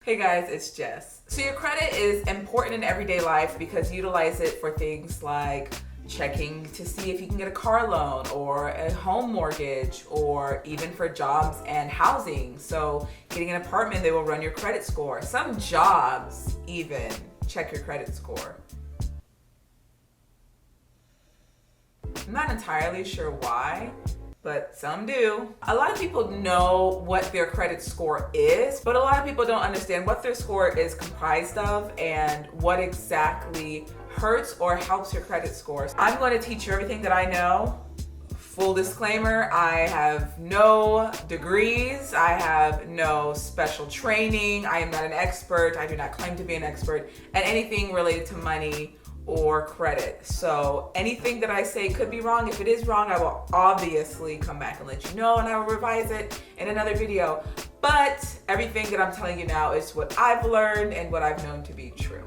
Hey guys, it's Jess. So your credit is important in everyday life because you utilize it for things like checking to see if you can get a car loan or a home mortgage, or even for jobs and housing. So getting an apartment, they will run your credit score. Some jobs even check your credit score. I'm not entirely sure why, but some do. A lot of people know what their credit score is, but a lot of people don't understand what their score is comprised of and what exactly hurts or helps your credit score. I'm going to teach you everything that I know. Full disclaimer, I have no degrees, I have no special training, I am not an expert, I do not claim to be an expert at anything related to money or credit. So anything that I say could be wrong. If it is wrong, I will obviously come back and let you know, and I will revise it in another video. But everything that I'm telling you now is what I've learned and what I've known to be true.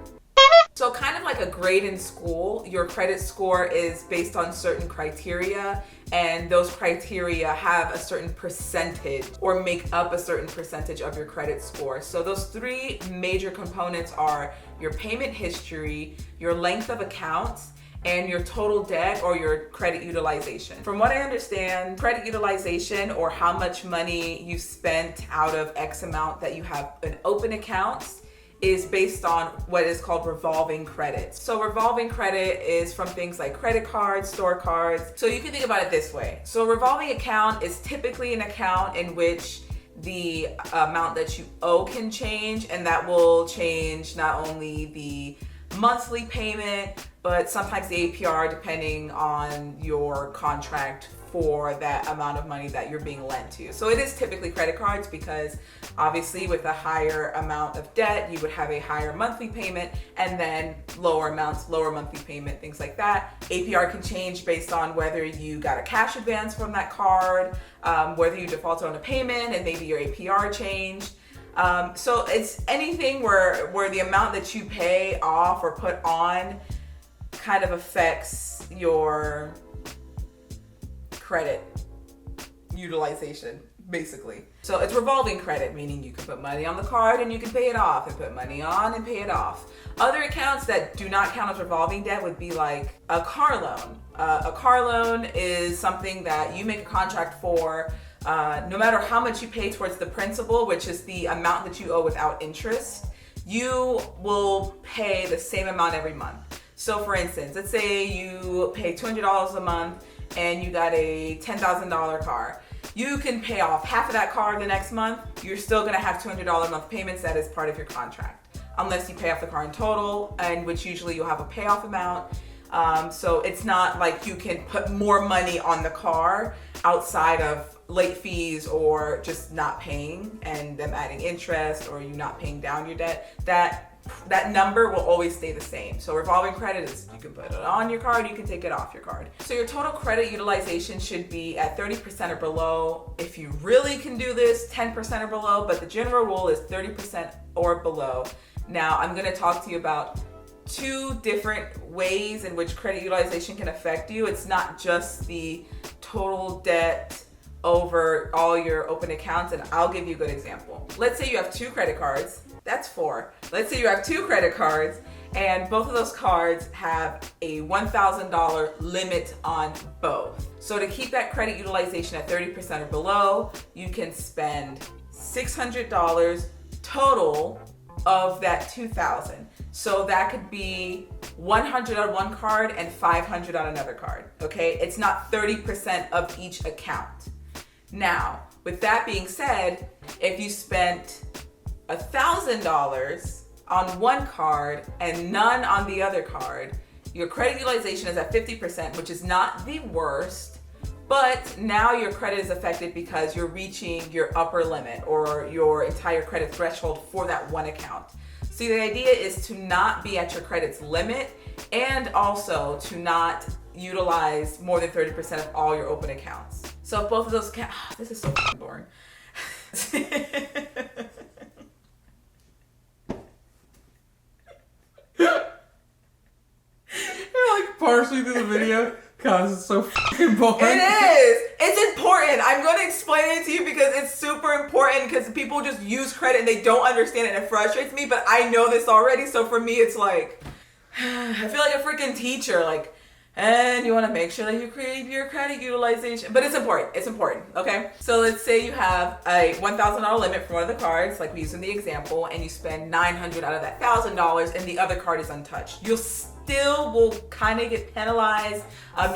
So kind of like a grade in school, your credit score is based on certain criteria, and those criteria have a certain percentage or make up a certain percentage of your credit score. So those three major components are your payment history, your length of accounts, and your total debt or your credit utilization. From what I understand, credit utilization, or how much money you spent out of X amount that you have in open accounts, is based on what is called revolving credit. So revolving credit is from things like credit cards, store cards. So you can think about it this way. So a revolving account is typically an account in which the amount that you owe can change, and that will change not only the monthly payment, but sometimes the APR depending on your contract for that amount of money that you're being lent to. So it is typically credit cards because obviously with a higher amount of debt, you would have a higher monthly payment, and then lower amounts, lower monthly payment, things like that. APR can change based on whether you got a cash advance from that card, whether you defaulted on a payment and maybe your APR changed. So it's anything where the amount that you pay off or put on kind of affects your credit utilization, basically. So it's revolving credit, meaning you can put money on the card and you can pay it off, and put money on and pay it off. Other accounts that do not count as revolving debt would be like a car loan. A car loan is something that you make a contract for. No matter how much you pay towards the principal, which is the amount that you owe without interest, you will pay the same amount every month. So for instance, let's say you pay $200 a month and you got a $10,000 car. You can pay off half of that car the next month. You're still gonna have $200 a month payments. That is part of your contract, unless you pay off the car in total, and which usually you'll have a payoff amount. So it's not like you can put more money on the car outside of late fees or just not paying and them adding interest, or you not paying down your debt. That number will always stay the same. So revolving credit is you can put it on your card, you can take it off your card. So your total credit utilization should be at 30% or below. If you really can do this, 10% or below, but the general rule is 30% or below. Now I'm gonna talk to you about two different ways in which credit utilization can affect you. It's not just the total debt over all your open accounts, and I'll give you a good example. Let's say you have two credit cards. That's four. Let's say you have two credit cards, and both of those cards have a $1,000 limit on both. So to keep that credit utilization at 30% or below, you can spend $600 total of that $2,000. So that could be $100 on one card and $500 on another card, okay? It's not 30% of each account. Now, with that being said, if you spent $1,000 on one card and none on the other card, your credit utilization is at 50%, which is not the worst, but now your credit is affected because you're reaching your upper limit or your entire credit threshold for that one account. See, the idea is to not be at your credit's limit, and also to not utilize more than 30% of all your open accounts. So if both of those accounts, this is so fucking boring. You're like partially through the video. God, it's so fucking boring. It is. It's important. I'm going to explain it to you because it's super important, because people just use credit and they don't understand it and it frustrates me, but I know this already. So for me, it's like, I feel like a freaking teacher. Like, and you want to make sure that you create your credit utilization. But it's important. It's important. Okay. So let's say you have a $1,000 limit for one of the cards, like we used in the example, and you spend $900 out of that $1,000 and the other card is untouched. You'll still will kind of get penalized.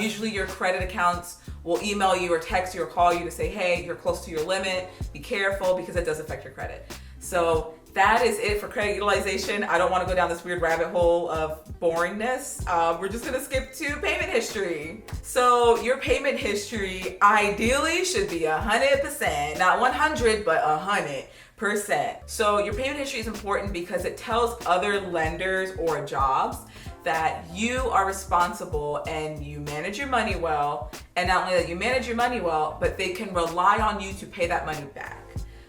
Usually your credit accounts will email you or text you or call you to say, hey, you're close to your limit. Be careful, because it does affect your credit. So that is it for credit utilization. I don't want to go down this weird rabbit hole of boringness. We're just going to skip to payment history. So your payment history ideally should be 100%, not 100, but 100%. So your payment history is important because it tells other lenders or jobs that you are responsible and you manage your money well. And not only that you manage your money well, but they can rely on you to pay that money back.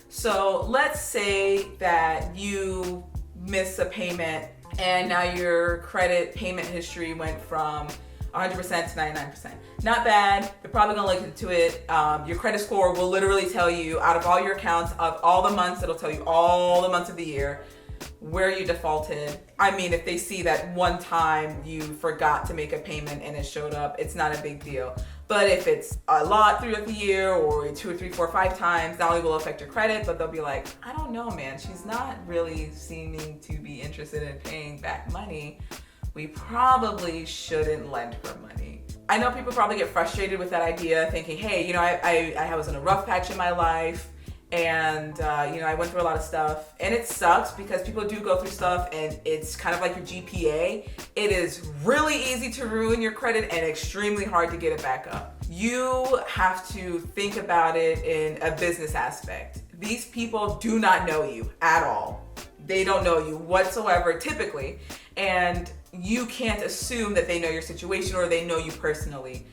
So let's say that you miss a payment and now your credit payment history went from 100% to 99%. Not bad. They're probably gonna look into it. Your credit score will literally tell you, out of all your accounts, of all the months, it'll tell you all the months of the year where you defaulted. I mean, if they see that one time you forgot to make a payment and it showed up, it's not a big deal. But if it's a lot throughout the year, or 2 or 3, 4, 5 times, not only will it affect your credit, but they'll be like, I don't know, man, she's not really seeming to be interested in paying back money. We probably shouldn't lend her money. I know people probably get frustrated with that idea, thinking, hey, I was in a rough patch in my life, and I went through a lot of stuff, and it sucks because people do go through stuff, and it's kind of like your GPA. It is really easy to ruin your credit and extremely hard to get it back up. You have to think about it in a business aspect. These people do not know you at all. They don't know you whatsoever, typically, and you can't assume that they know your situation or they know you personally.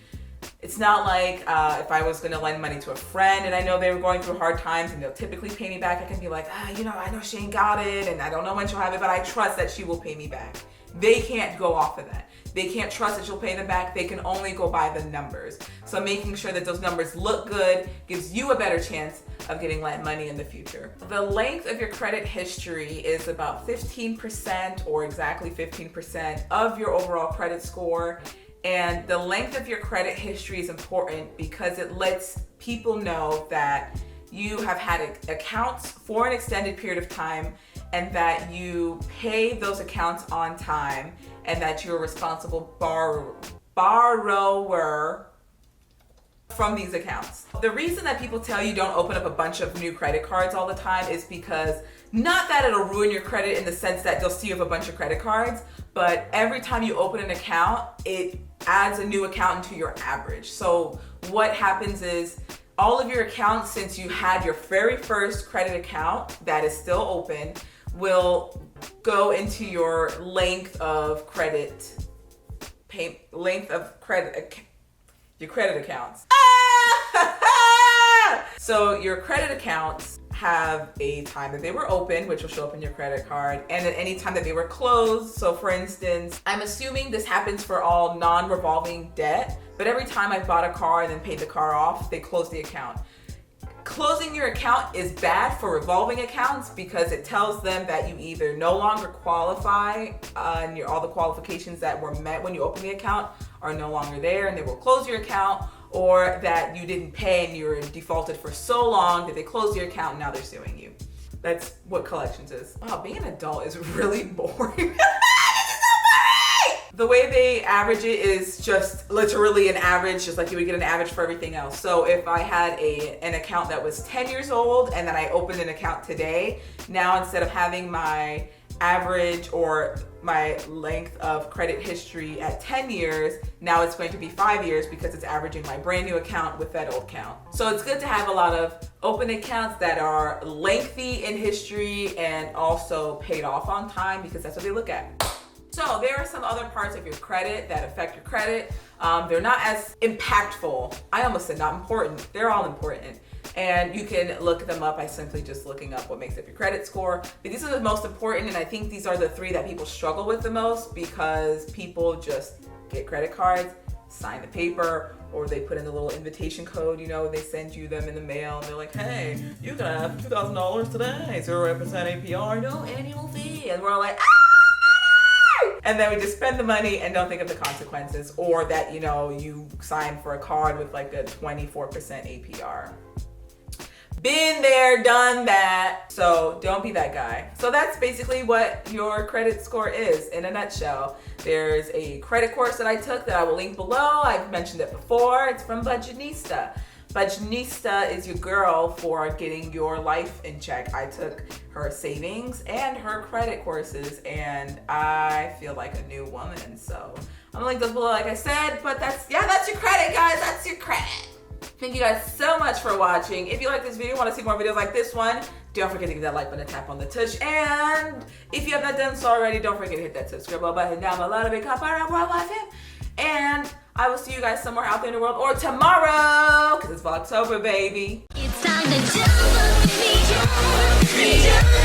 It's not like if I was gonna lend money to a friend and I know they were going through hard times and they'll typically pay me back, I can be like, I know she ain't got it and I don't know when she'll have it, but I trust that she will pay me back. They can't go off of that. They can't trust that she'll pay them back. They can only go by the numbers. So making sure that those numbers look good gives you a better chance of getting lent money in the future. The length of your credit history is about 15% or exactly 15% of your overall credit score. And the length of your credit history is important because it lets people know that you have had accounts for an extended period of time and that you pay those accounts on time and that you're a responsible borrower from these accounts. The reason that people tell you don't open up a bunch of new credit cards all the time is because not that it'll ruin your credit in the sense that they'll see you have a bunch of credit cards, but every time you open an account, it adds a new account into your average. So what happens is all of your accounts, since you had your very first credit account that is still open, will go into your length of credit, your credit accounts. So your credit accounts have a time that they were open, which will show up in your credit card, and at any time that they were closed. So for instance, I'm assuming this happens for all non-revolving debt, but every time I bought a car and then paid the car off, they closed the account. Closing your account is bad for revolving accounts because it tells them that you either no longer qualify and all the qualifications that were met when you opened the account are no longer there and they will close your account, or that you didn't pay and you were defaulted for so long that they closed your account and now they're suing you. That's what collections is. Wow, being an adult is really boring. The way they average it is just literally an average, just like you would get an average for everything else. So if I had an account that was 10 years old and then I opened an account today, now instead of having my average or my length of credit history at 10 years, now it's going to be 5 years because it's averaging my brand new account with that old account. So it's good to have a lot of open accounts that are lengthy in history and also paid off on time because that's what they look at. So there are some other parts of your credit that affect your credit. They're not as impactful. I almost said not important. They're all important. And you can look them up by simply just looking up what makes up your credit score. But these are the most important, and I think these are the 3 that people struggle with the most because people just get credit cards, sign the paper, or they put in the little invitation code, you know, they send you them in the mail, and they're like, hey, you can have $2,000 today, 0% APR, no annual fee. And we're all like, ah! And then we just spend the money and don't think of the consequences, or that, you know, you sign for a card with like a 24% APR. Been there, done that. So don't be that guy. So that's basically what your credit score is in a nutshell. There's a credit course that I took that I will link below. I've mentioned it before. It's from Budgetnista. Budgetnista is your girl for getting your life in check. I took her savings and her credit courses, and I feel like a new woman. So I'm gonna link those below, like I said. But that's your credit, guys. That's your credit. Thank you guys so much for watching. If you like this video, want to see more videos like this one, don't forget to hit that like button, tap on the tush, and if you have not done so already, don't forget to hit that subscribe button down below to become part of Worldwide Fam. And I will see you guys somewhere out there in the world, or tomorrow, because it's October, baby. It's time to jump up, baby, jump, jump.